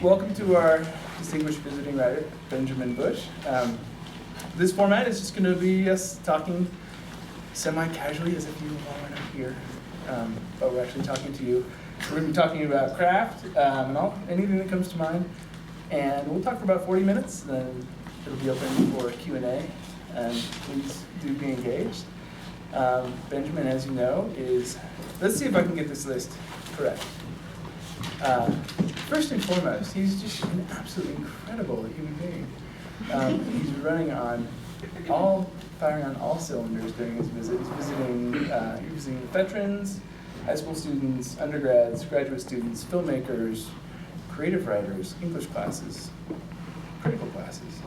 Welcome to our distinguished visiting writer, Benjamin Busch. This format is just going to be us talking semi-casually as if you all not here, but we're actually talking to you. We're going to be talking about craft and anything that comes to mind, and we'll talk for about 40 minutes, then it'll be open for Q&A, and please do be engaged. Benjamin, as you know, let's see if I can get this list correct. First and foremost, he's just an absolutely incredible human being. He's firing on all cylinders during his visit. He's visiting veterans, high school students, undergrads, graduate students, filmmakers, creative writers, English classes, critical classes.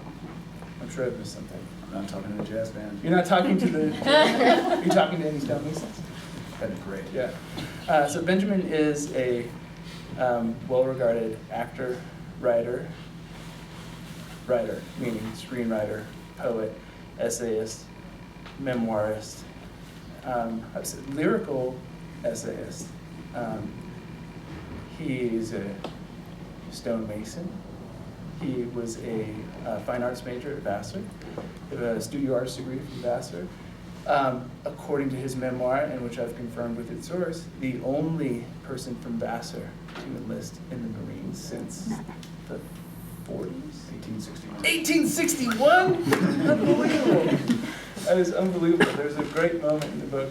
I'm sure I've missed something. I'm not talking to the jazz band. You're not talking to you're talking to any Stone Masons? That'd be great. Yeah. So Benjamin is a well-regarded actor, writer, meaning screenwriter, poet, essayist, memoirist, lyrical essayist. He is a Stone Mason. He was a fine arts major at Vassar, a studio arts degree from Vassar. According to his memoir, and which I've confirmed with its source, the only person from Vassar to enlist in the Marines since the 40s? 1861. 1861? Unbelievable. That is unbelievable. There's a great moment in the book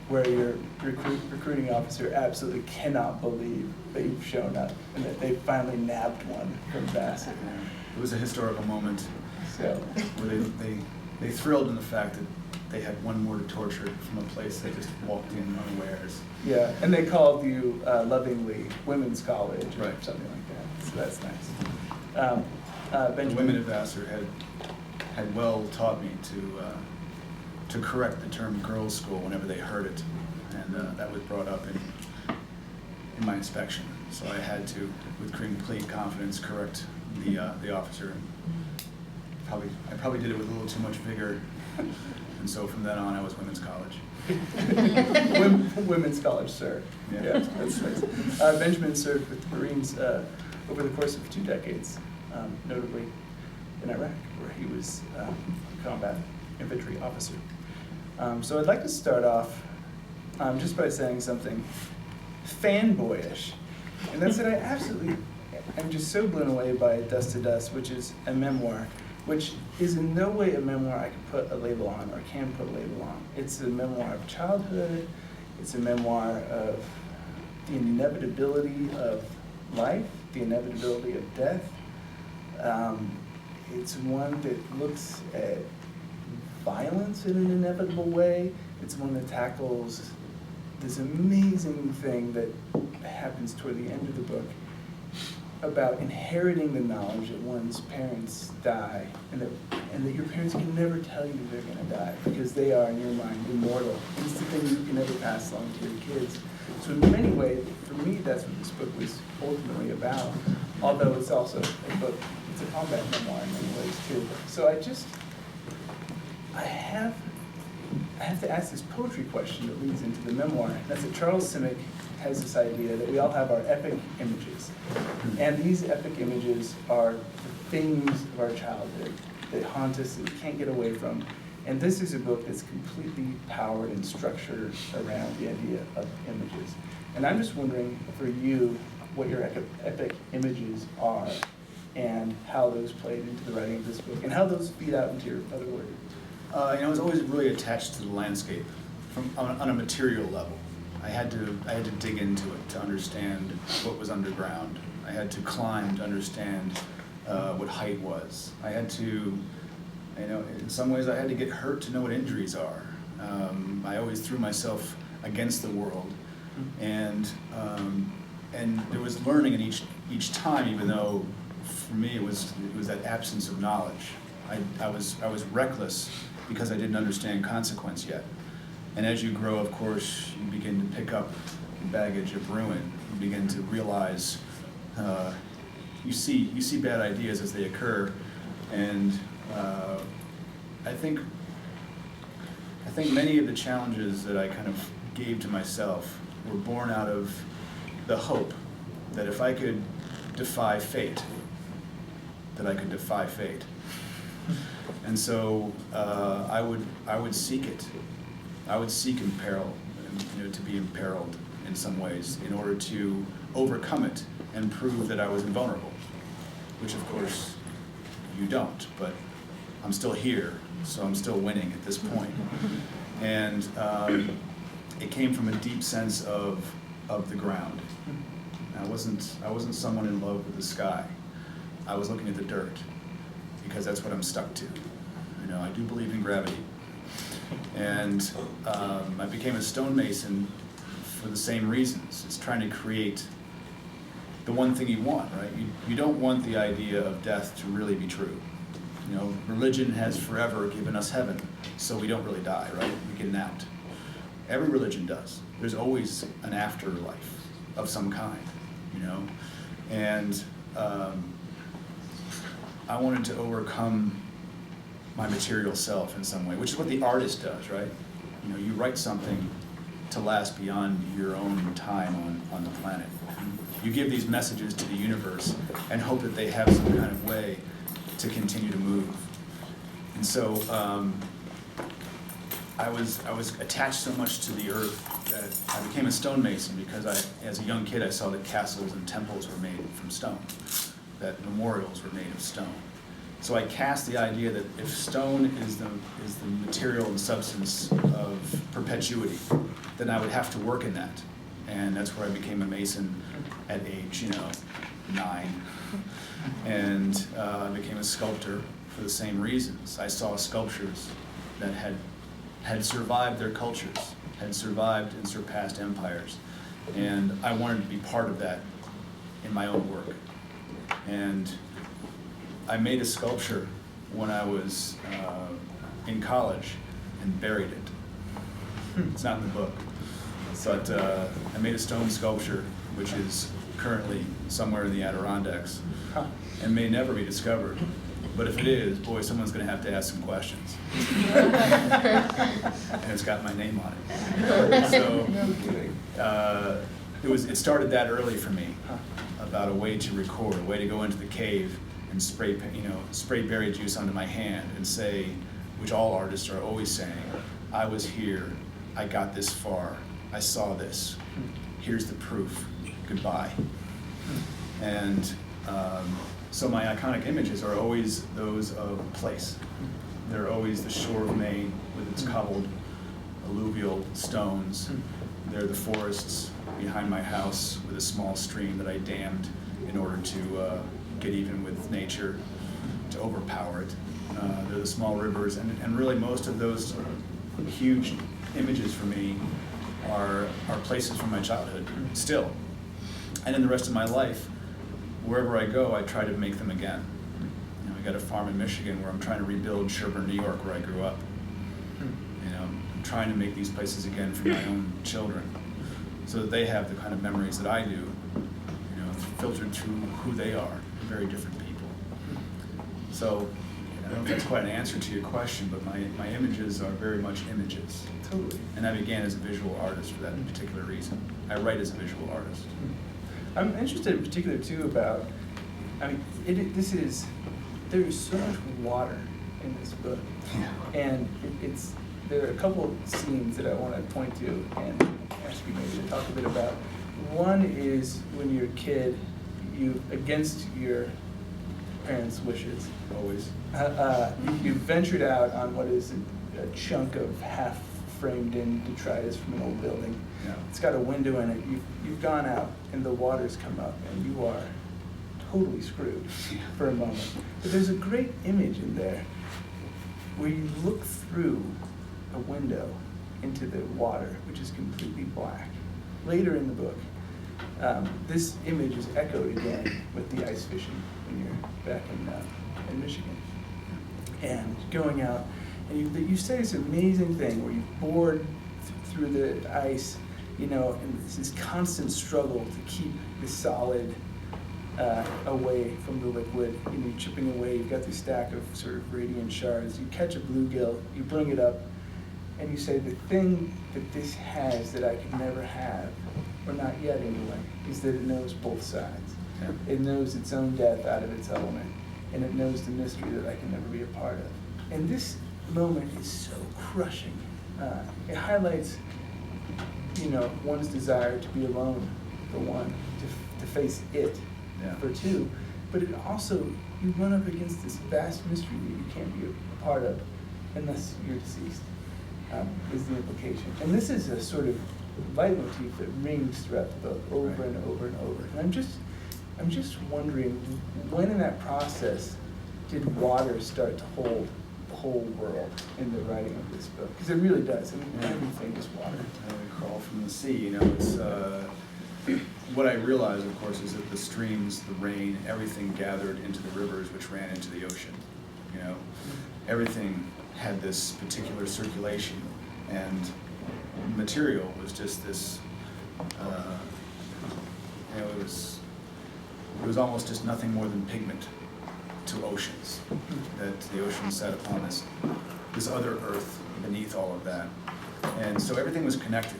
where your recruiting officer absolutely cannot believe that you've shown up and that they finally nabbed one from Vassar. It was a historical moment where they thrilled in the fact that they had one more to torture from a place they just walked in unawares. Yeah, and they called you lovingly Women's College or right. Something like that, so that's nice. The women at Vassar had well taught me to correct the term girls' school whenever they heard it, and that was brought up in my inspection. So I had to, with complete confidence, correct the officer. I probably did it with a little too much vigor, and so from then on I was women's college. Women's college, sir. Yeah, that's nice. Benjamin served with the Marines over the course of 2 decades, notably in Iraq, where he was a combat infantry officer. So I'd like to start off just by saying something fanboyish, and that's that I'm just so blown away by Dust to Dust, which is a memoir, which is in no way a memoir I can put a label on or can put a label on. It's a memoir of childhood, it's a memoir of the inevitability of life, the inevitability of death. It's one that looks at violence in an inevitable way. It's one that tackles this amazing thing that happens toward the end of the book about inheriting the knowledge that one's parents die, and that your parents can never tell you they're going to die because they are, in your mind, immortal. It's the thing you can never pass along to your kids. So in many ways, for me, that's what this book was ultimately about, although it's also a book, it's a combat memoir in many ways too. So I have to ask this poetry question that leads into the memoir. That's that Charles Simic has this idea that we all have our epic images. And these epic images are the things of our childhood that haunt us, that we can't get away from. And this is a book that's completely powered and structured around the idea of images. And I'm just wondering, for you, what your epic images are and how those played into the writing of this book and how those feed out into your other work. I was always really attached to the landscape on a material level. I had to dig into it to understand what was underground. I had to climb to understand what height was. I had to, in some ways I had to get hurt to know what injuries are. I always threw myself against the world, and there was learning in each time, even though for me it was that absence of knowledge. I was reckless because I didn't understand consequence yet. And as you grow, of course, you begin to pick up the baggage of ruin. You begin to realize you see bad ideas as they occur, and I think many of the challenges that I kind of gave to myself were born out of the hope that if I could defy fate, that I could defy fate. And so I would seek it. I would seek imperil, to be imperiled in some ways in order to overcome it and prove that I was invulnerable, which of course you don't, but I'm still here, so I'm still winning at this point. And it came from a deep sense of the ground. I wasn't someone in love with the sky. I was looking at the dirt, because that's what I'm stuck to. I do believe in gravity. And I became a stonemason for the same reasons. It's trying to create the one thing you want, right? You don't want the idea of death to really be true. Religion has forever given us heaven, so we don't really die, right? We get an out. Every religion does. There's always an afterlife of some kind, And I wanted to overcome my material self in some way, which is what the artist does, right? You write something to last beyond your own time on the planet. You give these messages to the universe and hope that they have some kind of way to continue to move. And so I was attached so much to the earth that I became a stonemason because as a young kid, I saw that castles and temples were made from stone, that memorials were made of stone. So I cast the idea that if stone is the material and substance of perpetuity, then I would have to work in that. And that's where I became a mason at age, 9. And I became a sculptor for the same reasons. I saw sculptures that had survived their cultures, had survived and surpassed empires. And I wanted to be part of that in my own work. And I made a sculpture when I was in college and buried it. It's not in the book. But I made a stone sculpture, which is currently somewhere in the Adirondacks and may never be discovered. But if it is, boy, someone's going to have to ask some questions. And it's got my name on it. So it started that early for me, about a way to record, a way to go into the cave and spray berry juice onto my hand and say, which all artists are always saying, I was here, I got this far, I saw this, here's the proof, goodbye. And so my iconic images are always those of place. They're always the shore of Maine with its cobbled alluvial stones. They're the forests behind my house with a small stream that I dammed in order to get even with nature, to overpower it. They're the small rivers, and really most of those huge images for me are places from my childhood, still. And in the rest of my life, wherever I go, I try to make them again. I got a farm in Michigan where I'm trying to rebuild Sherburne, New York, where I grew up. I'm trying to make these places again for my own children, so that they have the kind of memories that I do, filtered through who they are, very different people. So I don't know if that's quite an answer to your question, but my images are very much images. Totally. And I began as a visual artist for that particular reason. I write as a visual artist. I'm interested in particular too about, there is so much water in this book. Yeah. And there are a couple of scenes that I want to point to and ask you maybe to talk a bit about. One is when you're a kid, against your parents' wishes, Always. you ventured out on what is a chunk of half framed in detritus from an old building. Yeah. It's got a window in it. You've gone out and the water's come up and you are totally screwed for a moment. But there's a great image in there where you look through a window into the water, which is completely black. Later in the book, this image is echoed again with the ice fishing when you're back in Michigan. And going out, and you say this amazing thing where you bored through the ice, and it's this constant struggle to keep the solid away from the liquid. You're chipping away. You've got this stack of sort of radiant shards. You catch a bluegill, you bring it up, and you say, the thing that this has that I could never have, or not yet anyway, is that it knows both sides. Yeah. It knows its own death out of its element, and it knows the mystery that I can never be a part of. And this moment is so crushing. It highlights, one's desire to be alone, for one, to face it, Yeah. for two, but it also, you run up against this vast mystery that you can't be a part of unless you're deceased, is the implication. And this is a sort of leitmotif that rings throughout the book over Right. and over and over. And I'm just wondering, when in that process did water start to hold the whole world in the writing of this book? Because it really does. I mean, Yeah. everything is water. Crawl from the sea, it's, what I realized, of course, is that the streams, the rain, everything gathered into the rivers which ran into the ocean. Everything had this particular circulation, and material was just this, it was almost just nothing more than pigment to oceans, that the ocean sat upon this other earth beneath all of that. And so everything was connected.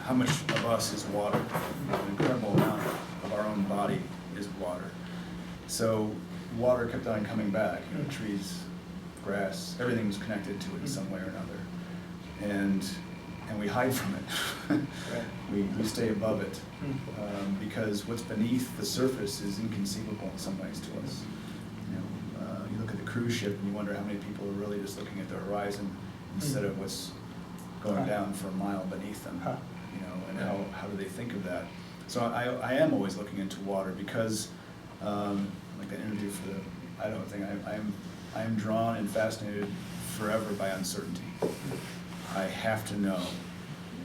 How much of us is water? An incredible amount of our own body is water. So water kept on coming back, trees, grass, everything was connected to it in some way or another. And we hide from it. We stay above it, because what's beneath the surface is inconceivable in some ways to us. You look at the cruise ship and you wonder how many people are really just looking at the horizon instead of what's going down for a mile beneath them. And how do they think of that? So I am always looking into water because, like that interview for the Idaho thing, I am drawn and fascinated forever by uncertainty. I have to know,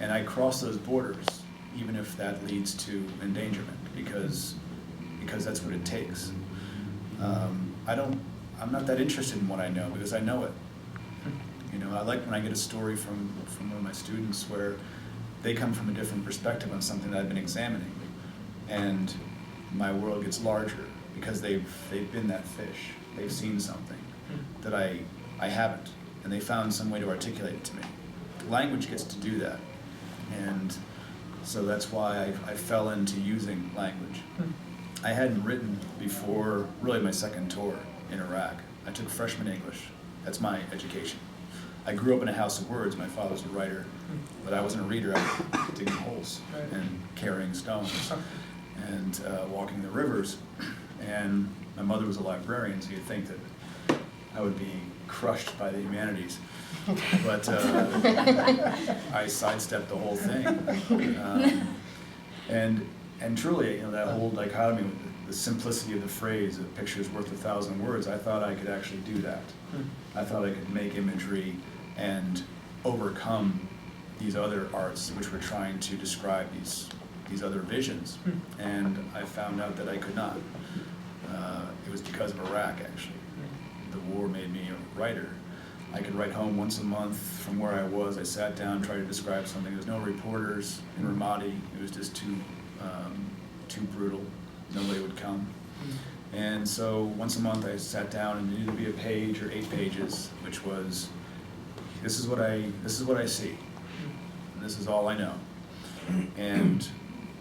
and I cross those borders, even if that leads to endangerment, because that's what it takes. I'm not that interested in what I know because I know it. I like when I get a story from one of my students where they come from a different perspective on something that I've been examining, and my world gets larger because they've been that fish. They've seen something that I haven't, and they found some way to articulate it to me. Language gets to do that, and so that's why I fell into using language. I hadn't written before really my second tour in Iraq. I took freshman English. That's my education. I grew up in a house of words. My father's a writer, but I wasn't a reader. I was digging holes and carrying stones and walking the rivers. And my mother was a librarian, so you'd think that I would be crushed by the humanities. But I sidestepped the whole thing. And truly, that whole dichotomy, the simplicity of the phrase, a picture's worth 1,000 words, I thought I could actually do that. I thought I could make imagery and overcome these other arts which were trying to describe these other visions. And I found out that I could not. It was because of Iraq, actually. The war made me a writer. I could write home once a month from where I was. I sat down, tried to describe something. There was no reporters in Ramadi. It was just too brutal. Nobody would come. And so once a month I sat down and it needed to be a page or 8 pages, which was, this is what I see. And this is all I know. And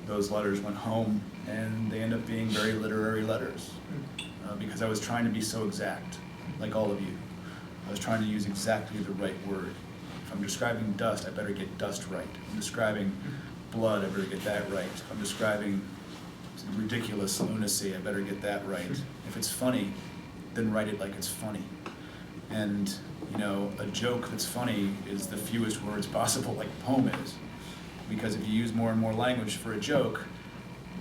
those letters went home and they end up being very literary letters, because I was trying to be so exact, like all of you. I was trying to use exactly the right word. If I'm describing dust, I better get dust right. If I'm describing blood, I better get that right. If I'm describing ridiculous lunacy, I better get that right. If it's funny, then write it like it's funny. And, a joke that's funny is the fewest words possible, like a poem is. Because if you use more and more language for a joke,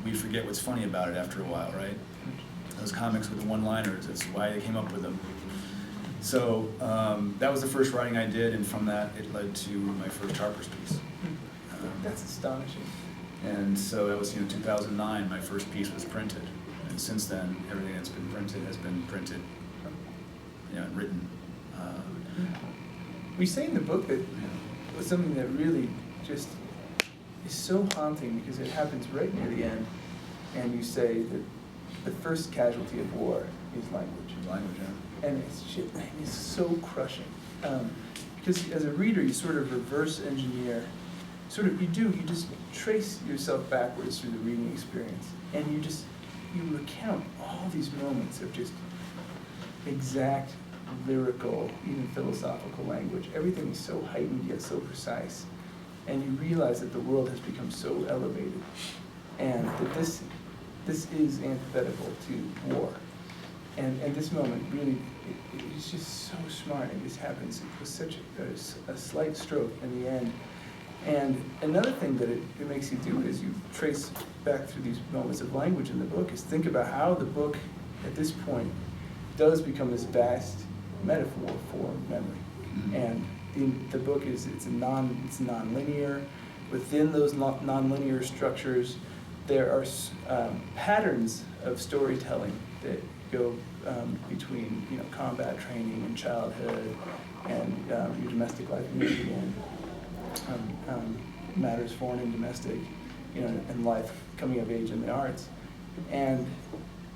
we forget what's funny about it after a while, right? Those comics with the one-liners, that's why they came up with them. So that was the first writing I did, and from that it led to my first Harper's piece. That's astonishing. And so that was 2009, my first piece was printed. And since then, everything that's been printed has been printed, and written. We say in the book that was something that really just is so haunting because it happens right near the end, and you say that the first casualty of war is language. Language, yeah. And it's so crushing. Because as a reader, you sort of reverse engineer, you just trace yourself backwards through the reading experience, and you recount all these moments of just exact lyrical, even philosophical language. Everything is so heightened yet so precise. And you realize that the world has become so elevated, and that this is antithetical to war. And this moment really, it's just so smart. It just happens with such a slight stroke in the end. And another thing that it makes you do as you trace back through these moments of language in the book is think about how the book, at this point, does become this vast metaphor for memory. And the book it's non-linear. Within those non-linear structures, there are patterns of storytelling that go between combat training and childhood and your domestic life in Michigan, matters foreign and domestic, and life coming of age in the arts, and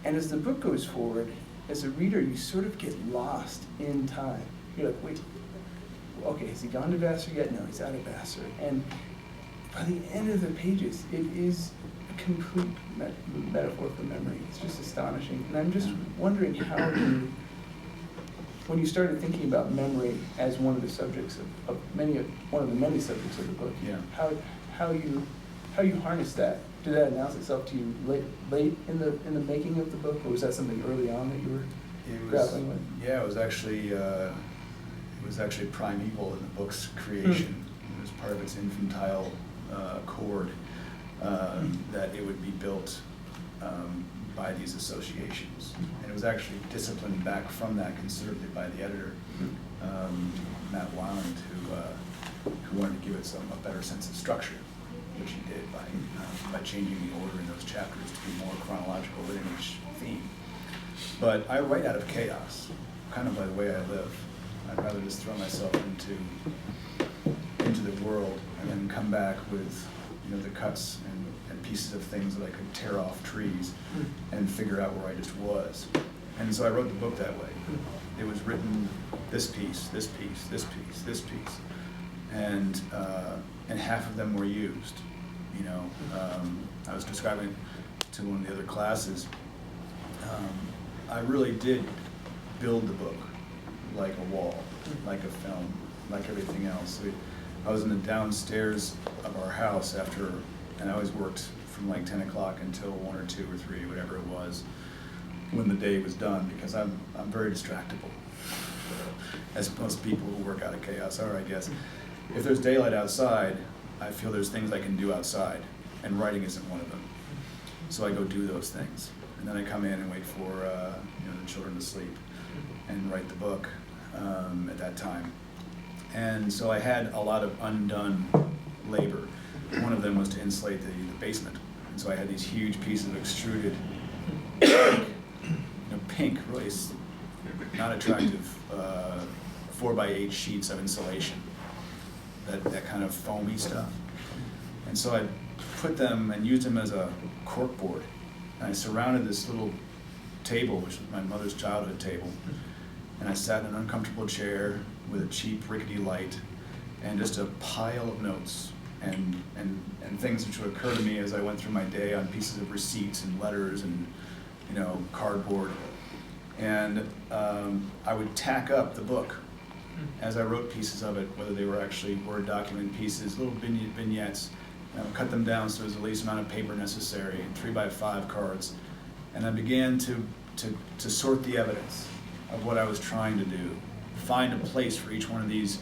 as the book goes forward, as a reader, you sort of get lost in time. You're like, wait, okay, has he gone to Vassar yet? No, he's out of Vassar. And by the end of the pages, it is a complete metaphor for memory. It's just astonishing. And I'm just wondering how you, when you started thinking about memory as one of the subjects of one of the many subjects of the book, yeah. how you harness that. Did that announce itself to you late in the making of the book, or was that something early on that you were grappling with? Yeah, it was actually primeval in the book's creation. It was part of its infantile chord that it would be built by these associations. And it was actually disciplined back from that considerably by the editor, Matt Weiland, who wanted to give it a better sense of structure, which he did by changing the order in those chapters to be more chronological within each theme. But I write out of chaos, kind of by the way I live. I'd rather just throw myself into the world and then come back with the cuts and pieces of things that I could tear off trees and figure out where I just was. And so I wrote the book that way. It was written this piece, this piece, this piece, this piece, and half of them were used. I was describing to one of the other classes. I really did build the book like a wall, like a film, like everything else. I was in the downstairs of our house and I always worked from like 10 o'clock until 1 or 2 or 3, whatever it was, when the day was done, because I'm very distractible, as most people who work out of chaos are, I guess. If there's daylight outside, I feel there's things I can do outside, and writing isn't one of them. So I go do those things, and then I come in and wait for the children to sleep, and write the book at that time. And so I had a lot of undone labor. One of them was to insulate the basement, and so I had these huge pieces of extruded pink, really not attractive 4x8 sheets of insulation. That kind of foamy stuff. And so I put them and used them as a cork board. And I surrounded this little table, which was my mother's childhood table. And I sat in an uncomfortable chair with a cheap rickety light and just a pile of notes and things which would occur to me as I went through my day on pieces of receipts and letters and cardboard. And I would tack up the book as I wrote pieces of it, whether they were actually Word document pieces, little vignettes, and I would cut them down so there's the least amount of paper necessary, 3x5 cards. And I began to sort the evidence of what I was trying to do, find a place for each one of these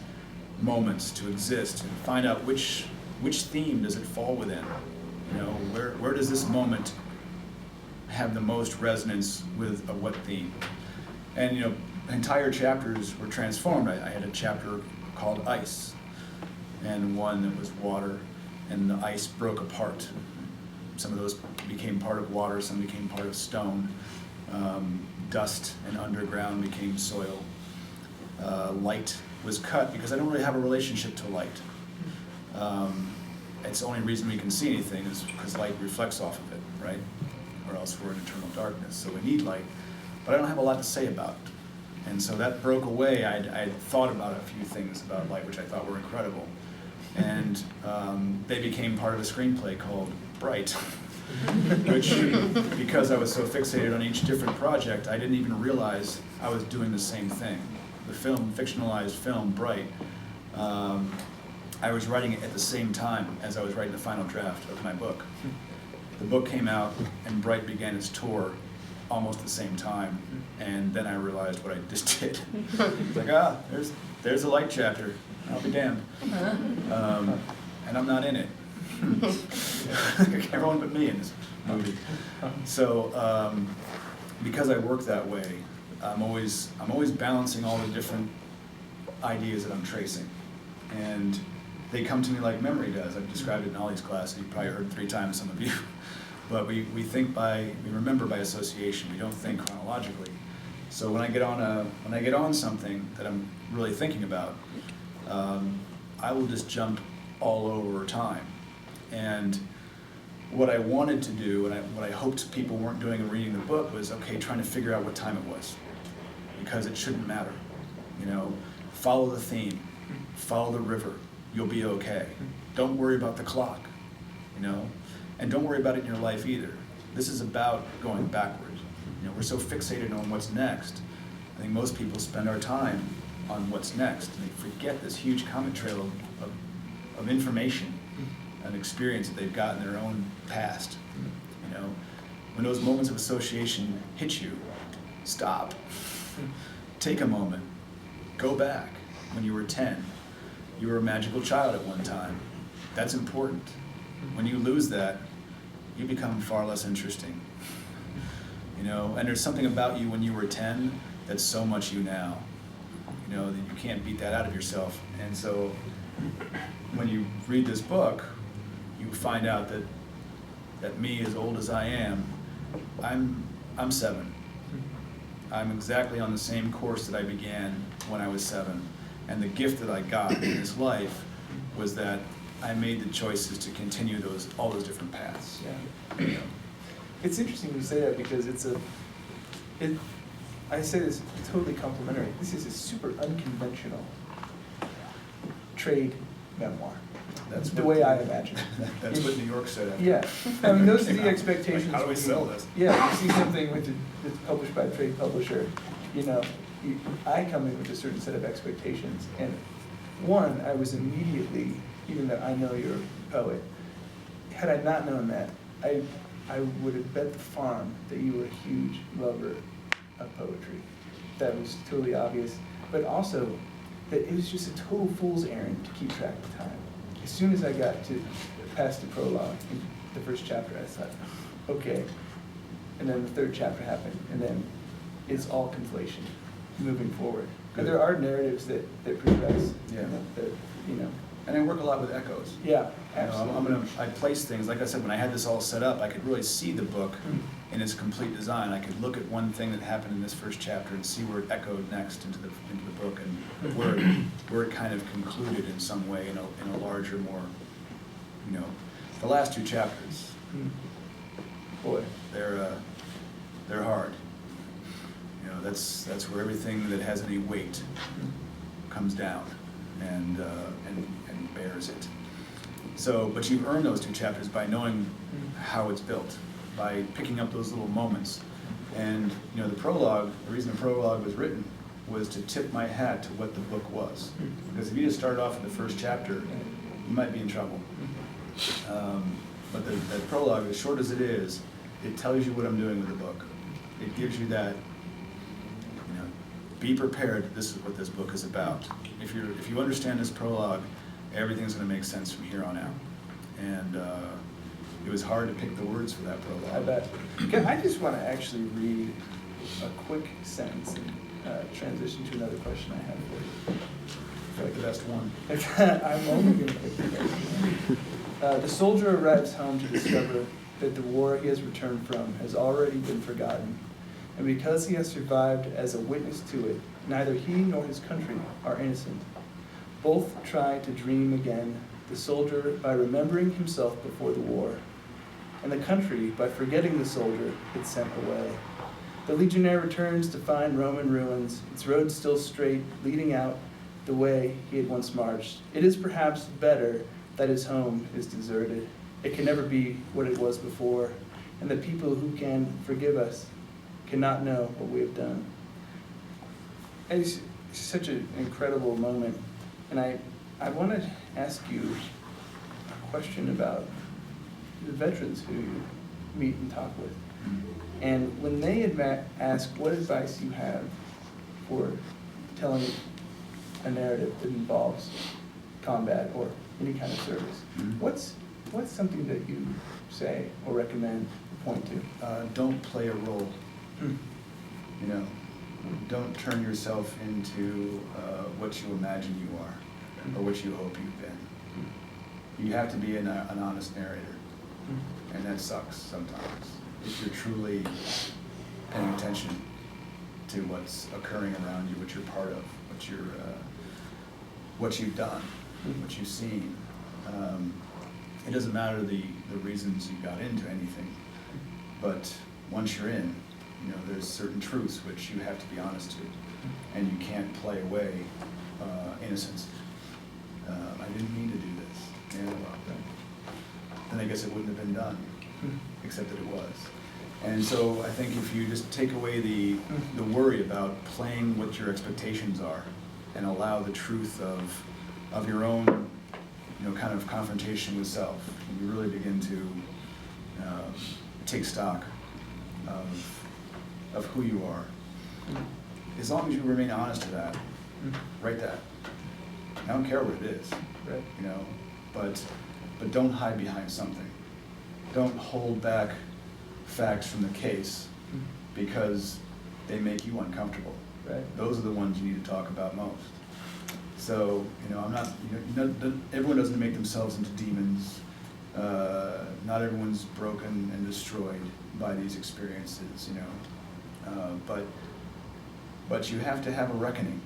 moments to exist, and find out which theme does it fall within. Where does this moment have the most resonance with what theme? And entire chapters were transformed. I had a chapter called Ice, and one that was water, and the ice broke apart. Some of those became part of water, some became part of stone. Dust and underground became soil. Light was cut because I don't really have a relationship to light. It's the only reason we can see anything is because light reflects off of it, right? Or else we're in eternal darkness, so we need light. But I don't have a lot to say about it. And so that broke away. I thought about a few things about light which I thought were incredible. And they became part of a screenplay called Bright. which, because I was so fixated on each different project, I didn't even realize I was doing the same thing. The fictionalized film, Bright, I was writing it at the same time as I was writing the final draft of my book. The book came out and Bright began its tour almost at the same time, and then I realized what I just did. It's like, there's a light chapter, I'll be damned. And I'm not in it. Everyone but me in this movie. So, because I work that way, I'm always balancing all the different ideas that I'm tracing. And they come to me like memory does. I've described it in Ollie's class, and you've probably heard 3 times, some of you. But we remember by association. We don't think chronologically. So when I get on something that I'm really thinking about, I will just jump all over time. And what I wanted to do, and what I hoped people weren't doing in reading the book, was trying to figure out what time it was, because it shouldn't matter. Follow the theme, follow the river. You'll be okay. Don't worry about the clock, and don't worry about it in your life either. This is about going backward. We're so fixated on what's next. I think most people spend our time on what's next, and they forget this huge comet trail of information and experience that they've got in their own past. When those moments of association hit you, stop. Take a moment. Go back. When you were 10, you were a magical child at one time. That's important. When you lose that, you become far less interesting. And there's something about you when you were 10 that's so much you now. That you can't beat that out of yourself. And so when you read this book, you find out that me, as old as I am, I'm 7. I'm exactly on the same course that I began when I was 7. And the gift that I got in this life was that I made the choices to continue all those different paths. Yeah. It's interesting you say that, because I say this totally complimentary. This is a super unconventional trade memoir. That's the way I imagine it. That's what New York said. Yeah, those are the expectations. How do we sell this? Yeah, you see something that's published by a trade publisher, I come in with a certain set of expectations, and one, I was immediately, even though I know you're a poet, had I not known that, I would have bet the farm that you were a huge lover of poetry. That was totally obvious, but also that it was just a total fool's errand to keep track of time. As soon as I got past the prologue, in the first chapter, I thought, okay. And then the 3rd chapter happened, and then it's all conflation moving forward. And there are narratives that progress. Yeah. That. And I work a lot with echoes. Yeah, absolutely. I place things, like I said, when I had this all set up, I could really see the book in its complete design. I could look at one thing that happened in this first chapter and see where it echoed next into the book, and where it kind of concluded in some way in a larger, more, the last 2 chapters. Boy, they're hard. That's where everything that has any weight comes down and bears it. So, but you've earned those 2 chapters by knowing how it's built, by picking up those little moments. And the prologue, the reason the prologue was written was to tip my hat to what the book was. Because if you just started off with the first chapter, you might be in trouble. But the prologue, as short as it is, it tells you what I'm doing with the book. It gives you that, be prepared that this is what this book is about. If you understand this prologue, everything's going to make sense from here on out. And it was hard to pick the words for that prologue. I bet. I just want to actually read a quick sentence and transition to another question I have for you. I feel like the best one. I'm only going to pick the best one. The soldier arrives home to discover that the war he has returned from has already been forgotten. And because he has survived as a witness to it, neither he nor his country are innocent. Both try to dream again, the soldier by remembering himself before the war, and the country by forgetting the soldier it sent away. The legionnaire returns to find Rome in ruins, its road still straight, leading out the way he had once marched. It is perhaps better that his home is deserted. it can never be what it was before, and the people who can forgive us cannot know what we have done. And it's such an incredible moment, and I want to ask you a question about the veterans who you meet and talk with. And when they ask what advice you have for telling a narrative that involves combat or any kind of service, what's something that you say or recommend or point to? Don't play a role. You know, don't turn yourself into what you imagine you are or what you hope you've been. You have to be an honest narrator, and that sucks sometimes if you're truly paying attention to what's occurring around you, what you're part of, what you've done, what you've seen. It doesn't matter the reasons you got into anything, but once you're in, you know, there's certain truths which you have to be honest to, and you can't play away innocence. I didn't mean to do this. Yeah, well, then I guess it wouldn't have been done, except that it was. And so I think if you just take away the worry about playing what your expectations are and allow the truth of your own, you know, kind of confrontation with self, and you really begin to take stock of who you are. As long as you remain honest to that, write that. I don't care what it is, Right. you know, but don't hide behind something. Don't hold back facts from the case because they make you uncomfortable. Right. Those are the ones you need to talk about most. So, you know, I'm not, you know, everyone doesn't make themselves into demons. Not everyone's broken and destroyed by these experiences, you know. But you have to have a reckoning.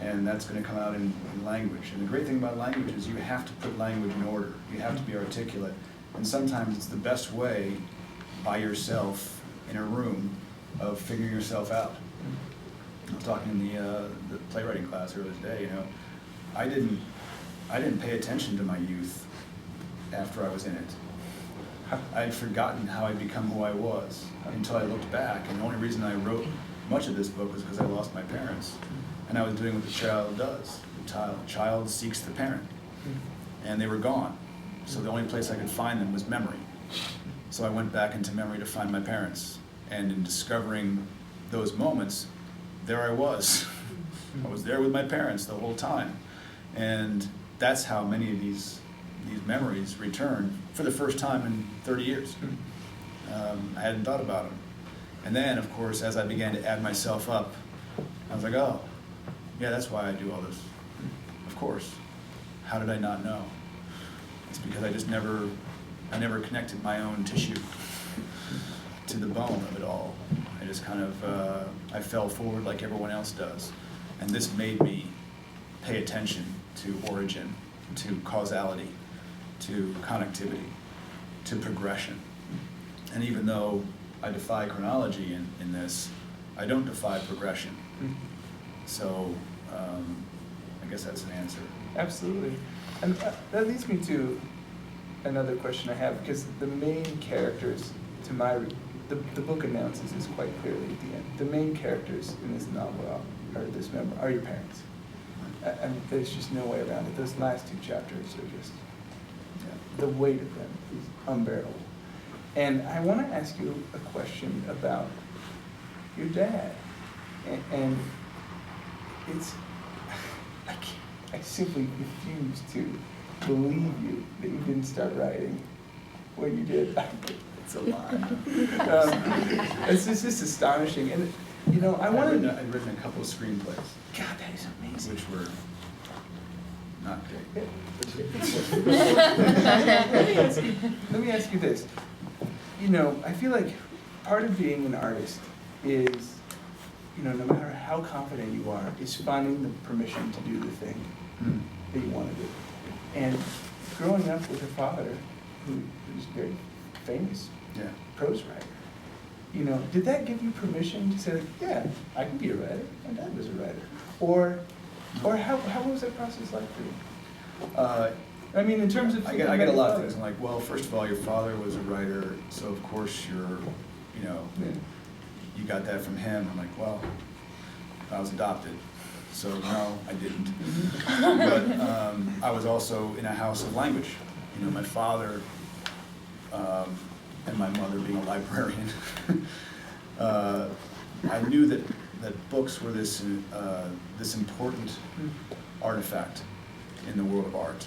And that's going to come out in language. And the great thing about language is you have to put language in order. You have to be articulate. And sometimes it's the best way by yourself in a room of figuring yourself out. I was talking in the playwriting class earlier today, you know, I didn't pay attention to my youth after I was in it. I had forgotten how I'd become who I was until I looked back. And the only reason I wrote much of this book was because I lost my parents. And I was doing what the child does. The child seeks the parent. And they were gone. So the only place I could find them was memory. So I went back into memory to find my parents. And in discovering those moments, there I was. I was there with my parents the whole time. And that's how many of these memories return for the first time in 30 years. I hadn't thought about them. And then, of course, as I began to add myself up, I was like, oh, yeah, that's why I do all this. Of course. How did I not know? It's because I never connected my own tissue to the bone of it all. I just kind of, I fell forward like everyone else does. And this made me pay attention to origin, to causality, to connectivity, to progression. And even though I defy chronology in this, I don't defy progression. So I guess that's an answer. Absolutely. And that leads me to another question I have, because the main characters, the book announces this quite clearly at the end. The main characters in this novel are your parents. And there's just no way around it. Those last two chapters are just, the weight of them is unbearable. And I want to ask you a question about your dad. And it's, I simply refuse to believe you that you didn't start writing when you did. It's a lie. It's just astonishing. And, you know, I'd written a couple of screenplays. God, that is amazing. Which were not great. Let me ask you this. You know, I feel like part of being an artist is, you know, no matter how confident you are, is finding the permission to do the thing that you want to do. And growing up with a father who's very famous prose writer, you know, did that give you permission to say, like, yeah, I can be a writer. My dad was a writer. Or how was that process like for you? I mean, in terms of I get a lot of things. I'm like, well, first of all, your father was a writer, so of course you're, you know, you got that from him. I'm like, well, I was adopted, so no, I didn't. But I was also in a house of language. You know, my father and my mother being a librarian, I knew that books were this important artifact in the world of art.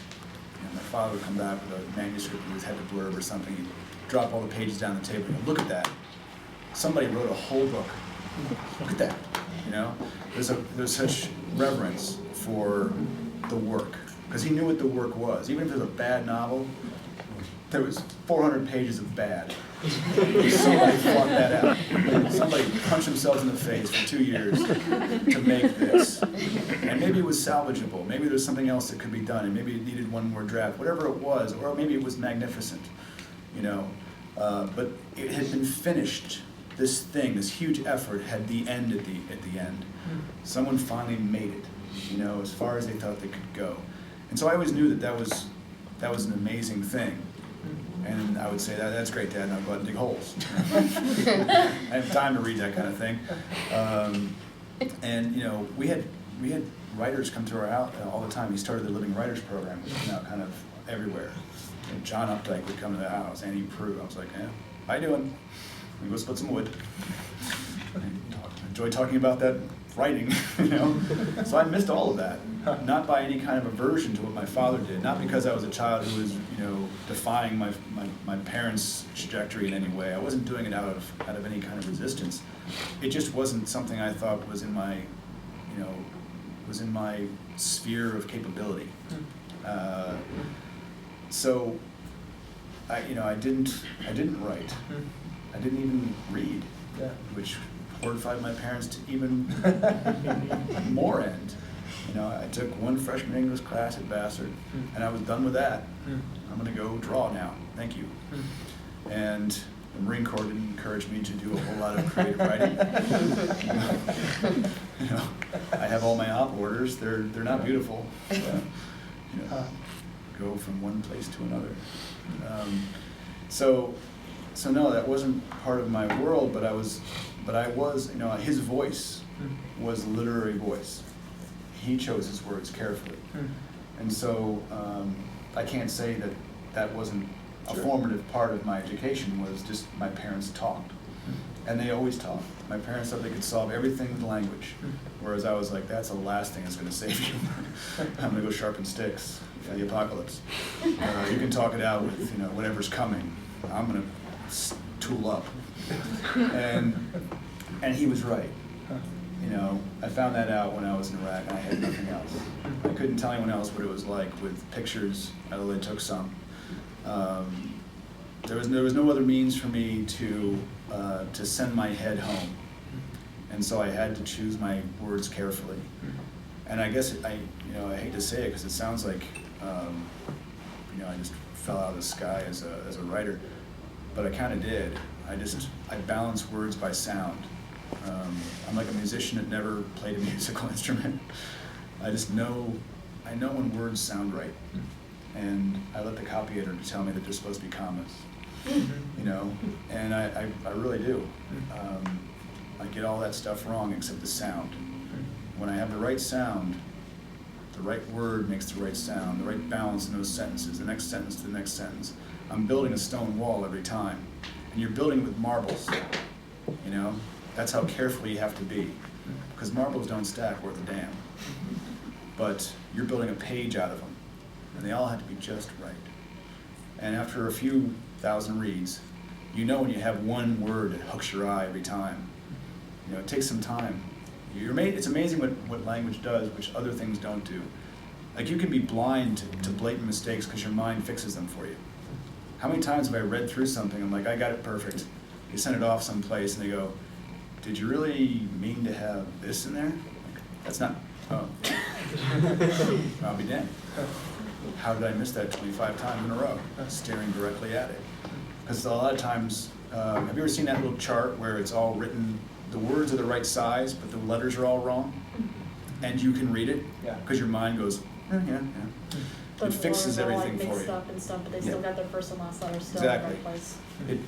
And my father would come back with a manuscript with his head to blurb or something. He'd drop all the pages down the table and go, look at that. Somebody wrote a whole book. Look at that. You know, there's such reverence for the work, because he knew what the work was. Even if it was a bad novel, there was 400 pages of bad. Somebody fought that out. Somebody punched themselves in the face for 2 years to make this. And maybe it was salvageable. Maybe there's something else that could be done, and maybe it needed one more draft. Whatever it was, or maybe it was magnificent, you know. But it had been finished. This thing, this huge effort, had the end at the end. Someone finally made it, you know, as far as they thought they could go. And so I always knew that was an amazing thing. And I would say, that's great, Dad, now go out and dig holes. I have time to read that kind of thing. And you know, we had writers come to our house all the time. He started the Living Writers Program, which is now kind of everywhere. And John Updike would come to the house, Annie Prue. I was like, yeah, how you doing? We go split some wood. I enjoy talking about that writing, you know. So I missed all of that, not by any kind of aversion to what my father did, not because I was a child who was, you know, defying my parents' trajectory in any way. I wasn't doing it out of any kind of resistance. It just wasn't something I thought was in my, you know, was in my sphere of capability. So I didn't write. I didn't even read, which horrified my parents to even more end. You know, I took one freshman English class at Vassar, and I was done with that. I'm going to go draw now. Thank you. And the Marine Corps didn't encourage me to do a whole lot of creative writing. You know, I have all my op orders. They're not beautiful. But, you know, go from one place to another. So no, that wasn't part of my world, but I was, you know, his voice was literary voice. He chose his words carefully. And so I can't say that wasn't a formative part of my education, was just my parents talked. And they always talked. My parents thought they could solve everything with language, whereas I was like, that's the last thing that's going to save you. I'm going to go sharpen sticks, the apocalypse. You can talk it out with, you know, whatever's coming. I'm going to tool up. And he was right. You know, I found that out when I was in Iraq, and I had nothing else. I couldn't tell anyone else what it was like with pictures, although they took some. There was no other means for me to send my head home, and so I had to choose my words carefully. And I guess I hate to say it because it sounds like you know, I just fell out of the sky as a writer, but I kind of did. I balance words by sound. I'm like a musician that never played a musical instrument. I know when words sound right, and I let the copy editor tell me that they're supposed to be commas. You know, and I really do. I get all that stuff wrong except the sound. When I have the right sound, the right word makes the right sound, the right balance in those sentences, the next sentence to the next sentence. I'm building a stone wall every time, and you're building with marbles. You know, that's how careful you have to be, because marbles don't stack worth a damn. But you're building a page out of them, and they all have to be just right. And after a few thousand reads, you know when you have one word that hooks your eye every time. You know, it takes some time. It's amazing what language does, which other things don't do. Like, you can be blind to blatant mistakes because your mind fixes them for you. How many times have I read through something, I'm like, I got it perfect. You send it off someplace and they go, did you really mean to have this in there? Like, that's not, oh. I'll be damned. How did I miss that 25 times in a row? Staring directly at it. Because a lot of times, have you ever seen that little chart where it's all written, the words are the right size, but the letters are all wrong? And you can read it? Yeah. Because your mind goes, yeah. The fixes letters are all, everything like for mixed you. up and stuff, but they still Yeah. got their first and last letter still Exactly. in the right place.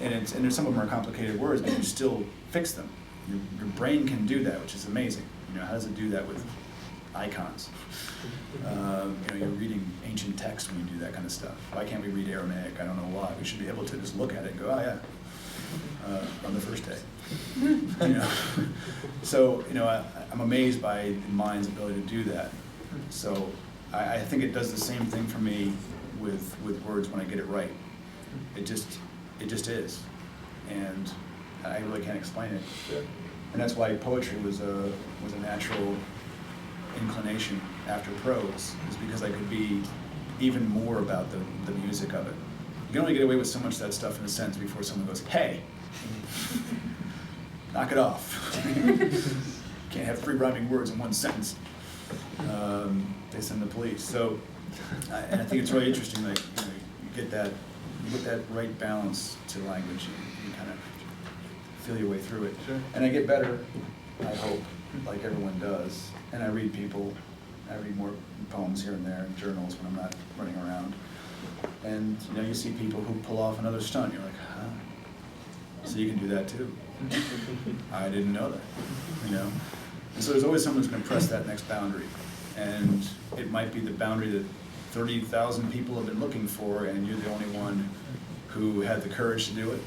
And there's some of them are complicated words, but you still fix them. Your brain can do that, which is amazing. You know, how does it do that with icons? You know, you're reading ancient text when you do that kind of stuff. Why can't we read Aramaic? I don't know why. We should be able to just look at it and go, oh yeah, on the first day. You know, so you know, I'm amazed by the mind's ability to do that. So I think it does the same thing for me with words when I get it right. It just is, and I really can't explain it. Sure. And that's why poetry was a natural inclination after prose, is because I could be even more about the music of it. You can only get away with so much of that stuff in a sentence before someone goes, hey, knock it off. Can't have 3 rhyming words in one sentence. They send the police. So, and I think it's really interesting, like, you know, you get that right balance to language, and you kind of feel your way through it. Sure. And I get better, I hope, like everyone does. And I read more poems here and there in journals when I'm not running around. And you know, you see people who pull off another stunt. You're like, huh? So you can do that too. I didn't know that, you know. And so there's always someone who's going to press that next boundary, and it might be the boundary that 30,000 people have been looking for, and you're the only one who had the courage to do it,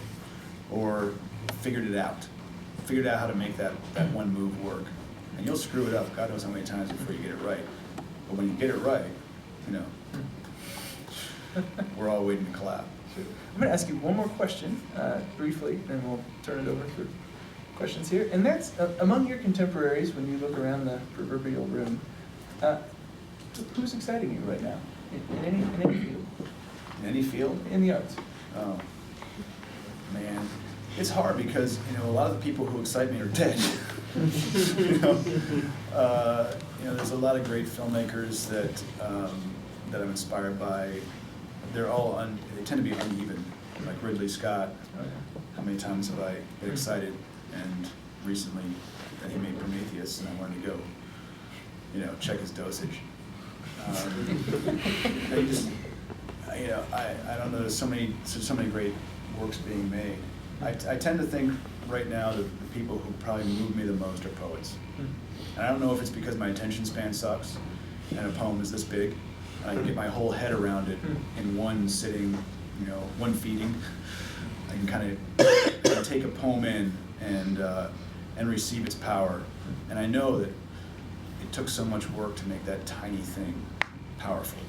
or figured out how to make that one move work. And you'll screw it up, God knows how many times before you get it right. But when you get it right, you know, we're all waiting to clap. Sure. I'm going to ask you one more question, briefly, and we'll turn it over for questions here. And that's, among your contemporaries, when you look around the proverbial room, who's exciting you right now, in any field? In any field? In the arts. Oh, man. It's hard because, you know, a lot of the people who excite me are dead. You know, there's a lot of great filmmakers that I'm inspired by. They're all they tend to be uneven, like Ridley Scott. Oh, yeah. How many times have I been excited, and recently that he made Prometheus, and I wanted to go, you know, check his dosage. I just, you know, I don't know. There's so many great works being made. I tend to think right now that the people who probably move me the most are poets. And I don't know if it's because my attention span sucks, and a poem is this big, and I can get my whole head around it in one sitting, you know, one feeding. I can kind of take a poem in and receive its power. And I know that it took so much work to make that tiny thing powerful.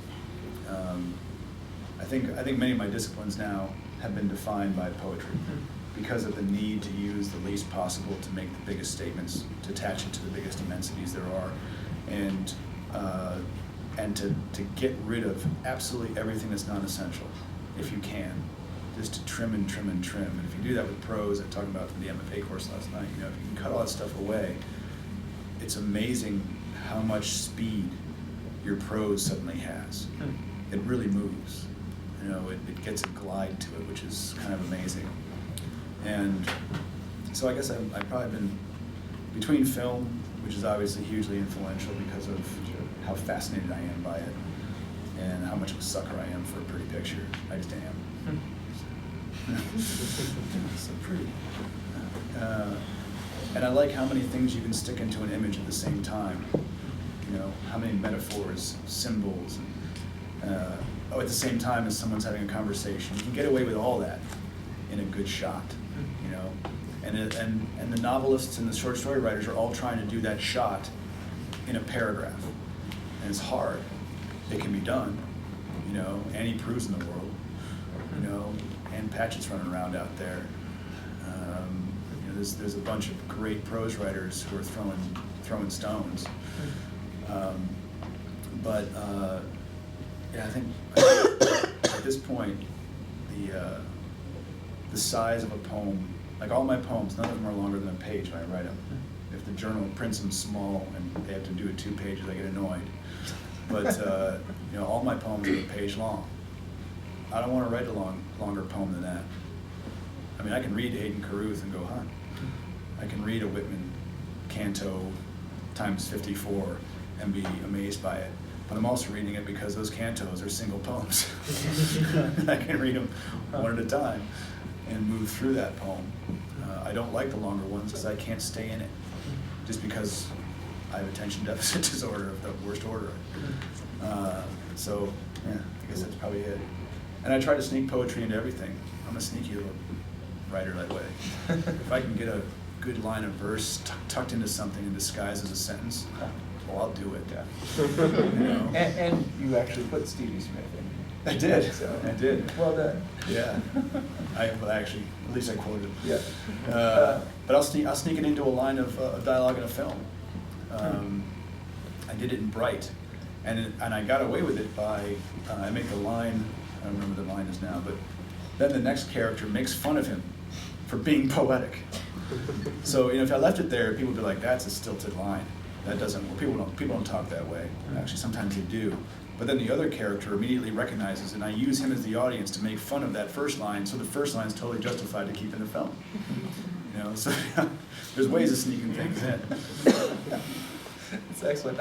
I think many of my disciplines now have been defined by poetry because of the need to use the least possible to make the biggest statements, to attach it to the biggest immensities there are, and to get rid of absolutely everything that's non-essential, if you can, just to trim and trim and trim. And if you do that with prose, I talked about the MFA course last night, you know, if you can cut all that stuff away, it's amazing how much speed your prose suddenly has. It really moves. You know, it gets a glide to it, which is kind of amazing. And so I guess I've probably been between film, which is obviously hugely influential because of how fascinated I am by it, and how much of a sucker I am for a pretty picture. I just am. So pretty. And I like how many things you can stick into an image at the same time. You know, how many metaphors, symbols, at the same time as someone's having a conversation. You can get away with all that in a good shot, you know. And the novelists and the short story writers are all trying to do that shot in a paragraph. And it's hard. It can be done, you know. Annie Proulx's in the world, you know. Ann Patchett's running around out there. You know, there's a bunch of great prose writers who are throwing stones. Yeah, I think at this point, the size of a poem, like all my poems, none of them are longer than a page when I write them. If the journal prints them small and they have to do it 2 pages, I get annoyed. But you know, all my poems are a page long. I don't want to write a longer poem than that. I mean, I can read Hayden Carruth and go, huh? I can read a Whitman canto times 54 and be amazed by it. but I'm also reading it because those cantos are single poems. I can read them one at a time and move through that poem. I don't like the longer ones because I can't stay in it, just because I have attention deficit disorder of the worst order. So, yeah, I guess that's probably it. And I try to sneak poetry into everything. I'm a sneaky little writer that way. If I can get a good line of verse tucked into something and disguised as a sentence, well, I'll do it. You know? And you actually put Stevie Smith in. I did. So, I did. Well done. Yeah. Well, actually, at least I quoted. Yeah. But I'll sneak it into a line of dialogue in a film. I did it in Bright, and I got away with it by I make the line. I don't remember the line is now, but then the next character makes fun of him for being poetic. So if I left it there, people would be like, "That's a stilted line. That doesn't." Well, people don't talk that way. Actually, sometimes they do. But then the other character immediately recognizes, and I use him as the audience to make fun of that first line, so the first line is totally justified to keep in the film. So there's ways of sneaking things in. That's excellent.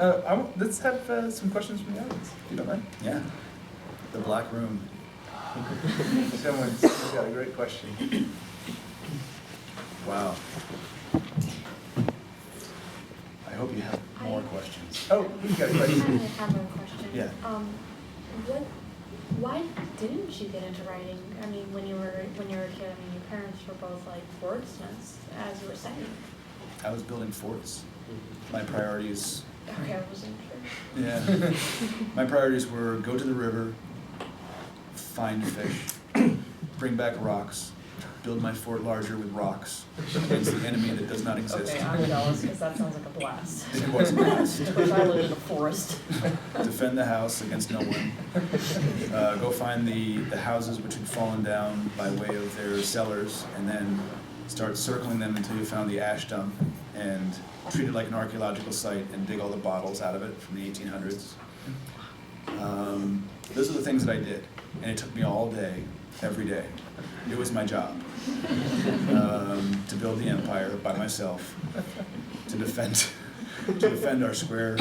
Let's have some questions from the audience, if you don't mind. Yeah. The Black Room. Someone's got a great question. Wow. I hope you have more questions. Oh, we've got a I question. have a question. Yeah. Why didn't you get into writing? I mean, when you were a kid, your parents were both like wordsmiths, as you were saying. I was building forts. My priorities. Okay, I wasn't sure. Yeah. My priorities were go to the river, find fish, bring back rocks, build my fort larger with rocks against the enemy that does not exist. Okay, I'm jealous because that sounds like a blast. It was a blast. If I lived in a forest. Defend the house against no one. Go find the houses which had fallen down by way of their cellars, and then start circling them until you found the ash dump, and treat it like an archaeological site and dig all the bottles out of it from the 1800s. Those are the things that I did, and it took me all day, every day. It was my job to build the empire by myself, to defend our square,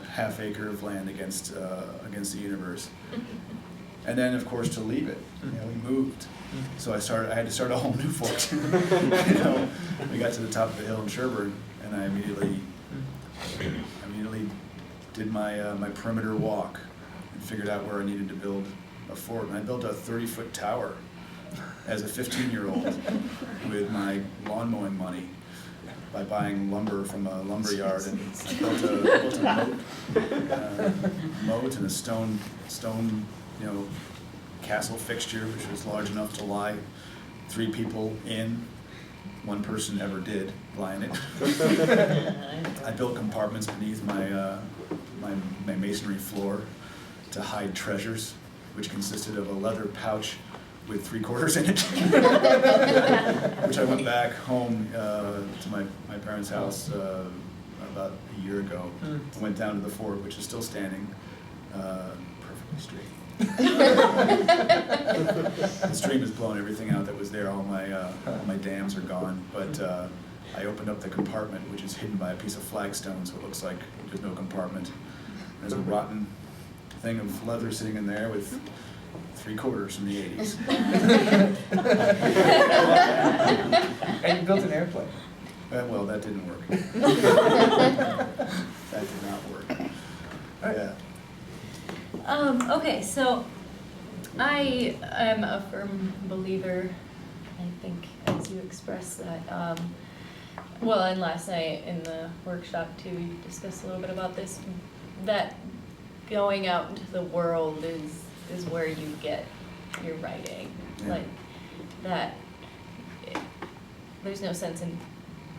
half acre of land against the universe, and then of course to leave it. We moved, so I had to start a whole new fort. We got to the top of the hill in Sherburne, and I immediately did my perimeter walk and figured out where I needed to build a fort. And I built a 30-foot tower as a 15-year-old with my lawn mowing money by buying lumber from a lumber yard, and I built a moat and a stone castle fixture, which was large enough to lie 3 people in. 1 person ever did lie in it. I built compartments beneath my masonry floor to hide treasures, which consisted of a leather pouch with 3/4 in it, which I went back home to my parents' house about a year ago. I went down to the fort, which is still standing, perfectly straight. The stream has blown everything out that was there. All my dams are gone, but I opened up the compartment, which is hidden by a piece of flagstone, so it looks like there's no compartment. There's a rotten thing of leather sitting in there with 3/4 from the 80s. And you built an airplane. Well, that didn't work. That did not work. Yeah. Okay, so I am a firm believer, I think, as you expressed that, and last night in the workshop too, we discussed a little bit about this, that going out into the world is where you get your writing. Yeah. Like, that, there's no sense in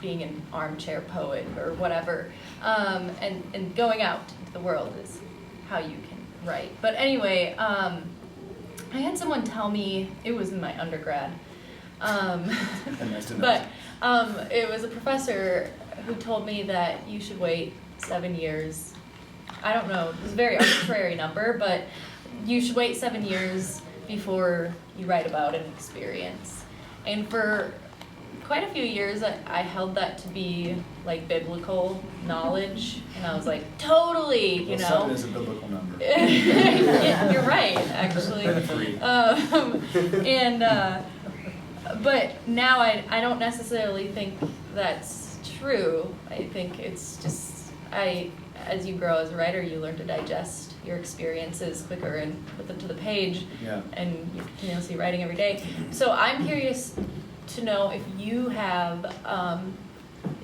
being an armchair poet or whatever, and going out into the world is how you can write. But anyway, I had someone tell me, it was in my undergrad, but it was a professor who told me that you should wait 7 years. I don't know, it was a very arbitrary number, but you should wait 7 years before you write about an experience. And for quite a few years I held that to be like biblical knowledge, and I was like, totally, you Well, know. 7 is a biblical number. Yeah, you're right, actually. Three. But now I don't necessarily think that's true. I think it's just, as you grow as a writer, you learn to digest your experiences quicker and put them to the page. Yeah. And you're continuously writing every day. So I'm curious to know if you have,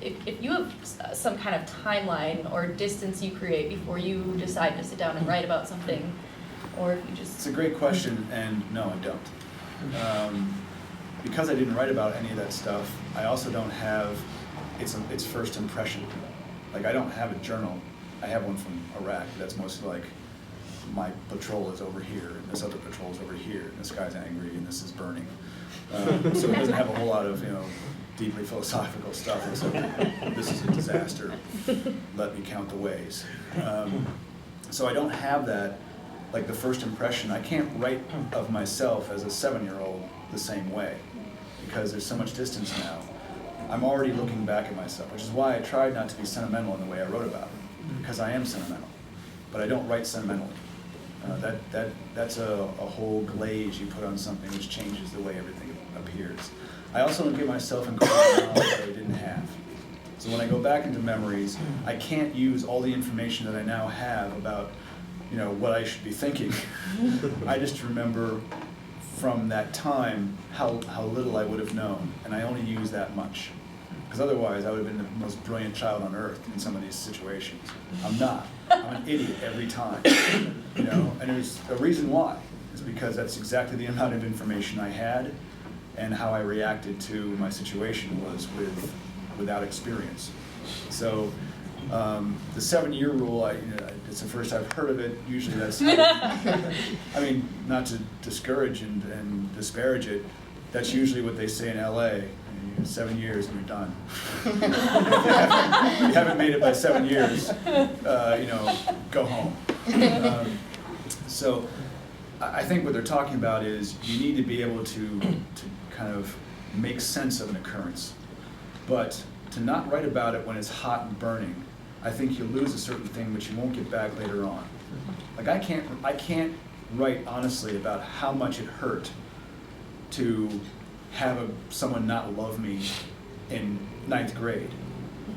if you have some kind of timeline or distance you create before you decide to sit down and write about something, or if you just... It's a great question, and no, I don't. Because I didn't write about any of that stuff, I also don't have its first impression. Like, I don't have a journal. I have one from Iraq that's mostly like, my patrol is over here, and this other patrol is over here, and this guy's angry, and this is burning. So it doesn't have a whole lot of, deeply philosophical stuff, except this is a disaster, let me count the ways. So I don't have that, like the first impression. I can't write of myself as a 7-year-old the same way, because there's so much distance now. I'm already looking back at myself, which is why I tried not to be sentimental in the way I wrote about it, because I am sentimental, but I don't write sentimentally. That's a whole glaze you put on something which changes the way everything appears. I also don't give myself incredible knowledge that I didn't have. So when I go back into memories, I can't use all the information that I now have about, what I should be thinking. I just remember from that time how little I would have known, and I only use that much. Because otherwise I would have been the most brilliant child on earth in some of these situations. I'm not. I'm an idiot every time. And there's a reason why. It's because that's exactly the amount of information I had, and how I reacted to my situation was without experience. So the 7-year rule, it's the first I've heard of it. Usually that's, not to discourage and disparage it, that's usually what they say in LA. 7 years and you're done. If you haven't made it by 7 years, go home. So I think what they're talking about is you need to be able to kind of make sense of an occurrence. But to not write about it when it's hot and burning, I think you lose a certain thing which you won't get back later on. Like I can't write honestly about how much it hurt to have someone not love me in 9th grade.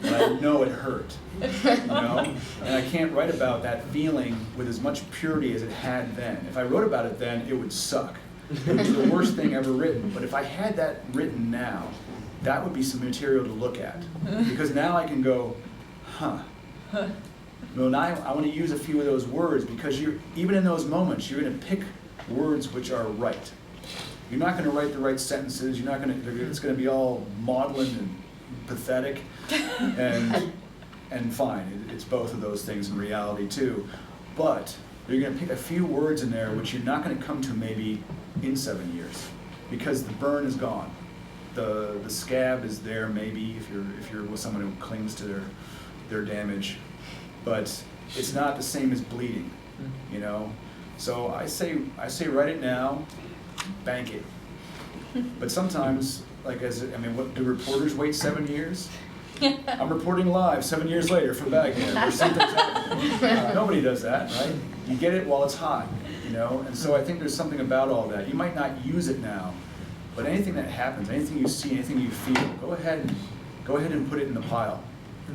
But I know it hurt, And I can't write about that feeling with as much purity as it had then. If I wrote about it then, it would suck. It would be the worst thing ever written. But if I had that written now, that would be some material to look at. Because now I can go, Well, now I want to use a few of those words, because even in those moments, you're going to pick words which are right. You're not going to write the right sentences. You're not going to. It's going to be all maudlin and pathetic, and fine. It's both of those things in reality too. But you're going to pick a few words in there which you're not going to come to maybe in 7 years, because the burn is gone. The scab is there maybe if you're with someone who clings to their damage, but it's not the same as bleeding, So I say write it now. Bank it. But sometimes, what do reporters wait 7 years? I'm reporting live 7 years later from Baghdad, or something's happening. Nobody does that, right? You get it while it's hot, And so I think there's something about all that. You might not use it now, but anything that happens, anything you see, anything you feel, go ahead and put it in the pile,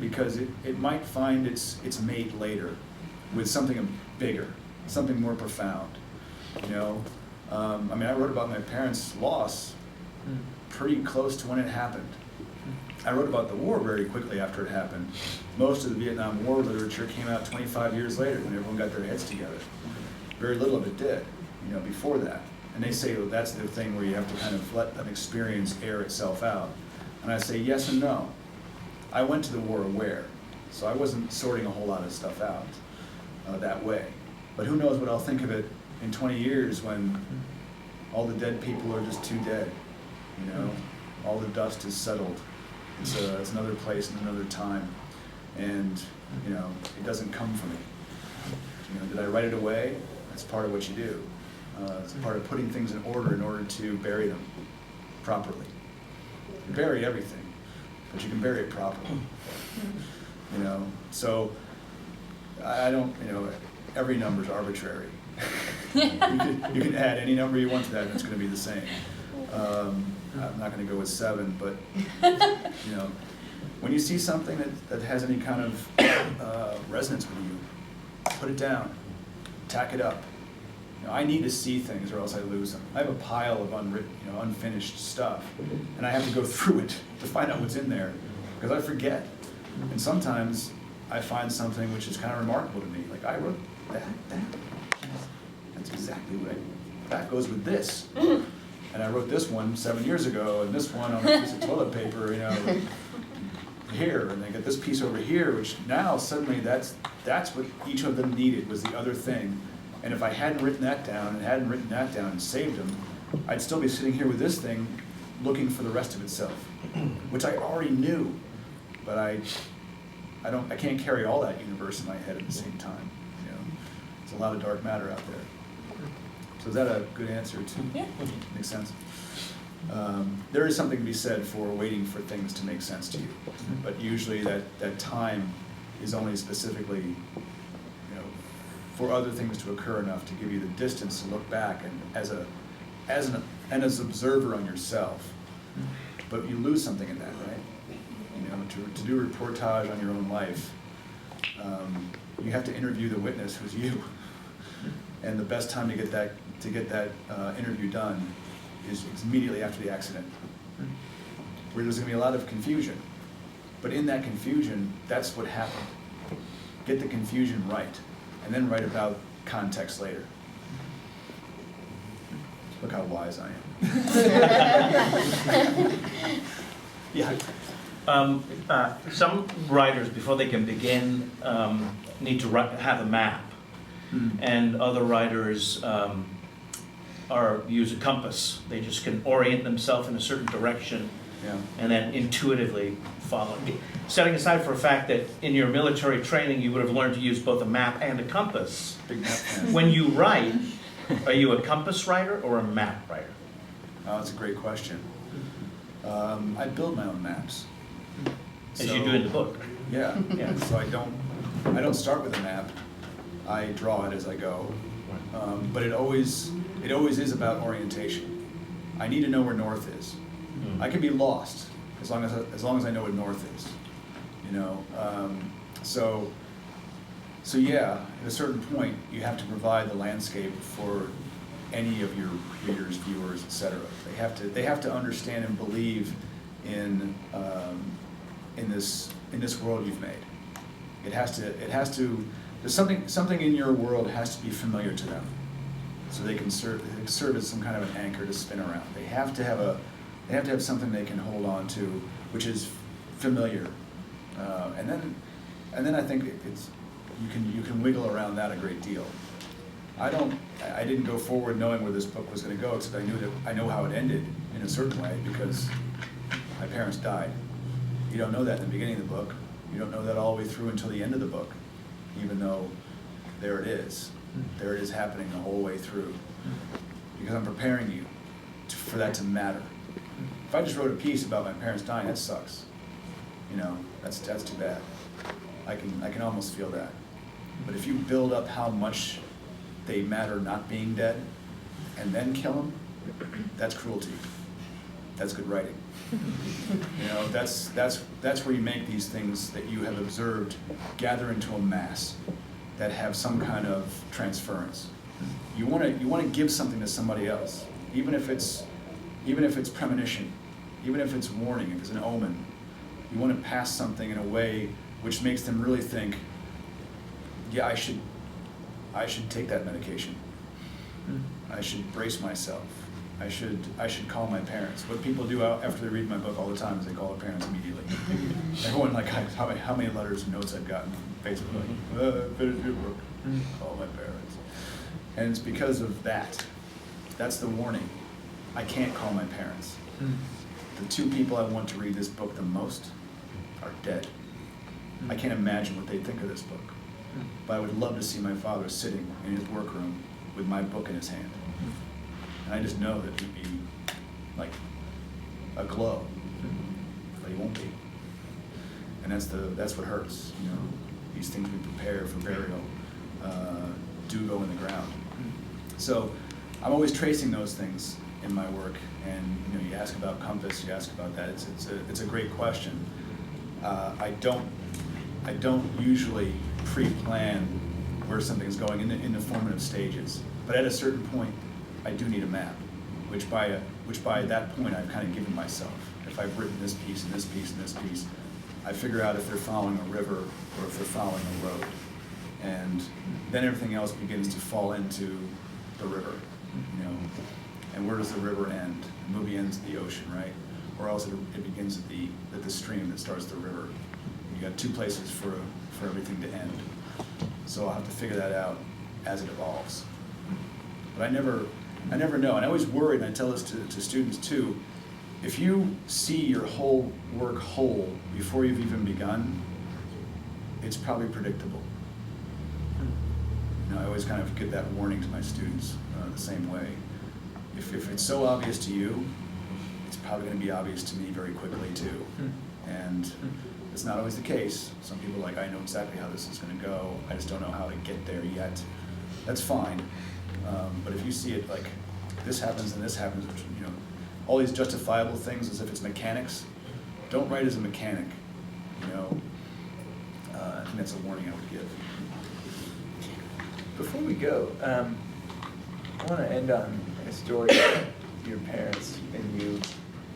because it might find its mate later with something bigger, something more profound, I wrote about my parents' loss pretty close to when it happened. I wrote about the war very quickly after it happened. Most of the Vietnam War literature came out 25 years later when everyone got their heads together. Very little of it did, before that. And they say, well, that's the thing where you have to kind of let an experience air itself out. And I say yes and no. I went to the war aware, so I wasn't sorting a whole lot of stuff out that way. But who knows what I'll think of it in 20 years when all the dead people are just too dead, all the dust is settled. It's another place and another time, and it doesn't come from me. Did I write it away? That's part of what you do. It's part of putting things in order to bury them properly. You bury everything, but you can bury it properly. You know, so I don't, you know, every number is arbitrary. You can add any number you want to that and it's going to be the same. I'm not going to go with 7, but you know, when you see something that has any kind of resonance with you, put it down, tack it up. You know, I need to see things or else I lose them. I have a pile of unwritten, you know, unfinished stuff, and I have to go through it to find out what's in there because I forget. And sometimes I find something which is kind of remarkable to me. Like, I wrote that. That's exactly what that goes with this. And I wrote this one 7 years ago, and this one on a piece of toilet paper, you know, here, and I get this piece over here, which now suddenly that's what each of them needed, was the other thing. And if I hadn't written that down and saved them, I'd still be sitting here with this thing looking for the rest of itself, which I already knew, but I can't carry all that universe in my head at the same time. You know, there's a lot of dark matter out there. So is that a good answer to? Yeah. Makes sense. There is something to be said for waiting for things to make sense to you, but usually that time is only specifically, you know, for other things to occur enough to give you the distance to look back and as an observer on yourself. But you lose something in that, right? You know, to do a reportage on your own life, you have to interview the witness, who's you. And the best time to get that interview done is immediately after the accident, where there's going to be a lot of confusion. But in that confusion, that's what happened. Get the confusion right, and then write about context later. Look how wise I am. Yeah. Some writers, before they can begin, need to have a map. And other writers use a compass. They just can orient themselves in a certain direction, and then intuitively follow. Setting aside for a fact that in your military training you would have learned to use both a map and a compass. Big map fan. When you write, are you a compass writer or a map writer? Oh, that's a great question. I build my own maps. As you do in the book. Yeah. So I don't start with a map. I draw it as I go, but it always is about orientation. I need to know where north is. I can be lost as long as I know what north is. You know, so yeah. At a certain point, you have to provide the landscape for any of your readers, viewers, etc. They have to understand and believe in this world you've made. It has to. There's something in your world has to be familiar to them, so they can serve as some kind of an anchor to spin around. They have to have something they can hold on to, which is familiar, and then I think you can wiggle around that a great deal. I didn't go forward knowing where this book was going to go, except I know how it ended in a certain way because my parents died. You don't know that in the beginning of the book. You don't know that all the way through until the end of the book. Even though there it is happening the whole way through, because I'm preparing you for that to matter. If I just wrote a piece about my parents dying, that sucks. You know, that's too bad. I can almost feel that. But if you build up how much they matter not being dead, and then kill them, that's cruelty. That's good writing. You know, that's where you make these things that you have observed gather into a mass that have some kind of transference. You want to give something to somebody else, even if it's premonition, even if it's warning, if it's an omen. You want to pass something in a way which makes them really think, yeah, I should take that medication. I should brace myself. I should call my parents. What people do after they read my book all the time is they call their parents immediately. Everyone, like, how many letters and notes I've gotten from Facebook, like, finish your book, call my parents. And it's because of that. That's the warning. I can't call my parents. The two people I want to read this book the most are dead. I can't imagine what they'd think of this book. But I would love to see my father sitting in his workroom with my book in his hand. And I just know that he'd be like aglow but he won't be. And that's what hurts, you know. These things we prepare for burial do go in the ground. So I'm always tracing those things in my work, and you know, you ask about compass, you ask about that. It's a great question. I don't usually pre-plan where something's going in the formative stages, but at a certain point, I do need a map, which by that point I've kind of given myself. If I've written this piece and this piece and this piece, I figure out if they're following a river or if they're following a road, and then everything else begins to fall into the river, you know. And where does the river end? The movie ends at the ocean, right? Or else it begins at the stream that starts the river. You got two places for everything to end. So I'll have to figure that out as it evolves. But I never know, and I always worry, and I tell this to students too, if you see your whole work whole before you've even begun, it's probably predictable. You know, I always kind of give that warning to my students the same way. If it's so obvious to you, it's probably going to be obvious to me very quickly too. And it's not always the case. Some people are like, I know exactly how this is going to go, I just don't know how to get there yet. That's fine. But if you see it like, this happens and this happens, you know, all these justifiable things as if it's mechanics, don't write as a mechanic, you know. I think that's a warning I would give. Before we go, I want to end on a story about your parents and you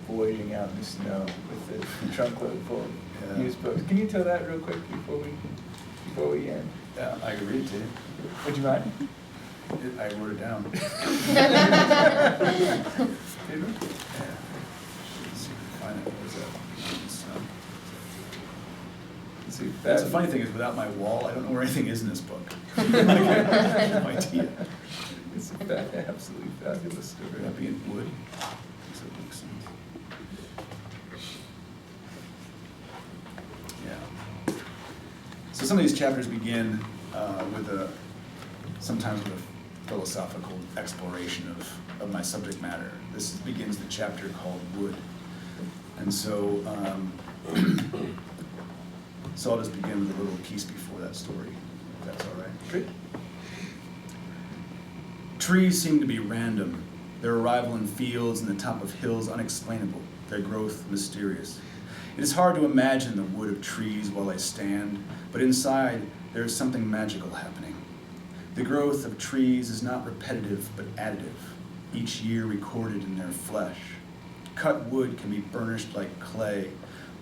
voyaging out in the snow with a trunkload full of used books. Can you tell that real quick before we end? Yeah, I can read it to you. Would you mind? I wrote it down. Did we? Yeah. Let's see if we can find it. Where's that? Let's see, That's the funny thing is, without my wall, I don't know where anything is in this book. I have no idea. It's an absolutely fabulous story. Would that be in wood? Does it look sense? Yeah. So some of these chapters begin sometimes with a philosophical exploration of my subject matter. This begins the chapter called Wood. And so, so I'll just begin with a little piece before that story, if that's all right. Great. Trees seem to be random, their arrival in fields and the top of hills unexplainable, their growth mysterious. It is hard to imagine the wood of trees while they stand, but inside there is something magical happening. The growth of trees is not repetitive but additive, each year recorded in their flesh. Cut wood can be burnished like clay,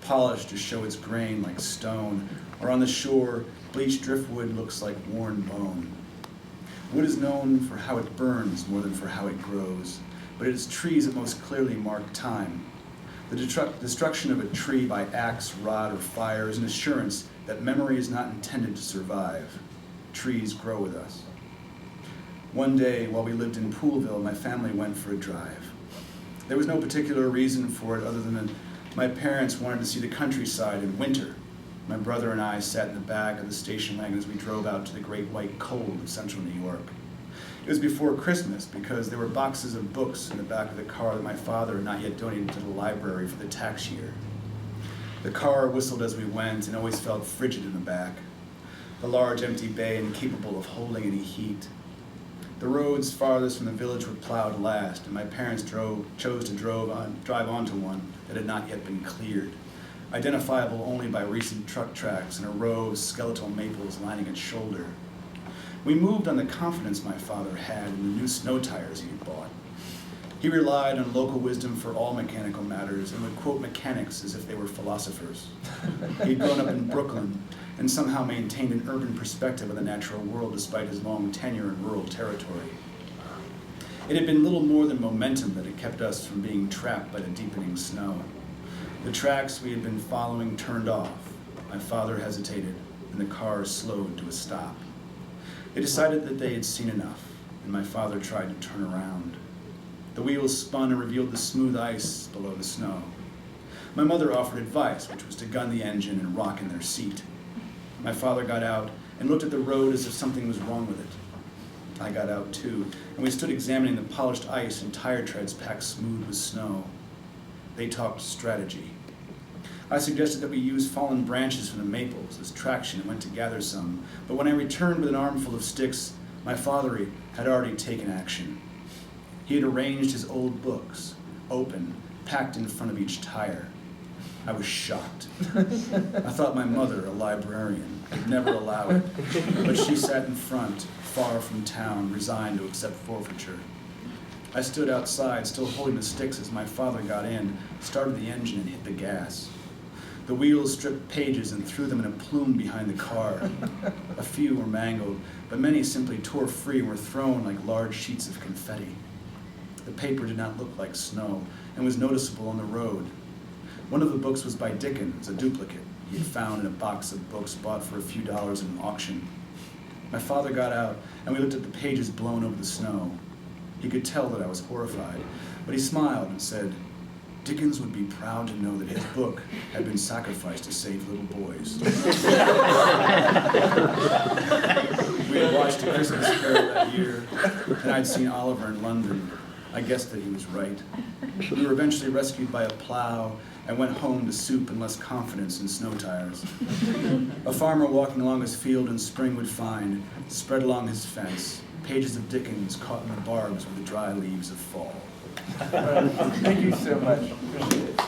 polished to show its grain like stone, or on the shore, bleached driftwood looks like worn bone. Wood is known for how it burns more than for how it grows, but it is trees that most clearly mark time. The destruction of a tree by axe, rod, or fire is an assurance that memory is not intended to survive. Trees grow with us. One day, while we lived in Poolville, my family went for a drive. There was no particular reason for it other than that my parents wanted to see the countryside in winter. My brother and I sat in the back of the station wagon as we drove out to the great white cold of central New York. It was before Christmas because there were boxes of books in the back of the car that my father had not yet donated to the library for the tax year. The car whistled as we went and always felt frigid in the back. The large empty bay incapable of holding any heat. The roads farthest from the village were plowed last, and my parents chose to drive onto one that had not yet been cleared, identifiable only by recent truck tracks and a row of skeletal maples lining its shoulder. We moved on the confidence my father had in the new snow tires he had bought. He relied on local wisdom for all mechanical matters and would quote mechanics as if they were philosophers. He'd grown up in Brooklyn and somehow maintained an urban perspective of the natural world despite his long tenure in rural territory. It had been little more than momentum that had kept us from being trapped by the deepening snow. The tracks we had been following turned off. My father hesitated, and the car slowed to a stop. They decided that they had seen enough, and my father tried to turn around. The wheels spun and revealed the smooth ice below the snow. My mother offered advice, which was to gun the engine and rock in their seat. My father got out and looked at the road as if something was wrong with it. I got out too, and we stood examining the polished ice and tire treads packed smooth with snow. They talked strategy. I suggested that we use fallen branches from the maples as traction and went to gather some, but when I returned with an armful of sticks, my father had already taken action. He had arranged his old books, open, packed in front of each tire. I was shocked. I thought my mother, a librarian, would never allow it, but she sat in front, far from town, resigned to accept forfeiture. I stood outside, still holding the sticks as my father got in, started the engine and hit the gas. The wheels stripped pages and threw them in a plume behind the car. A few were mangled, but many simply tore free and were thrown like large sheets of confetti. The paper did not look like snow and was noticeable on the road. One of the books was by Dickens, a duplicate he had found in a box of books bought for a few dollars in an auction. My father got out, and we looked at the pages blown over the snow. He could tell that I was horrified, but he smiled and said, "Dickens would be proud to know that his book had been sacrificed to save little boys." We had watched A Christmas Carol that year, and I'd seen Oliver in London. I guessed that he was right. We were eventually rescued by a plow and went home to soup and less confidence in snow tires. A farmer walking along his field in spring would find, spread along his fence, pages of Dickens caught in the barbs with the dry leaves of fall. Thank you so much. Appreciate it.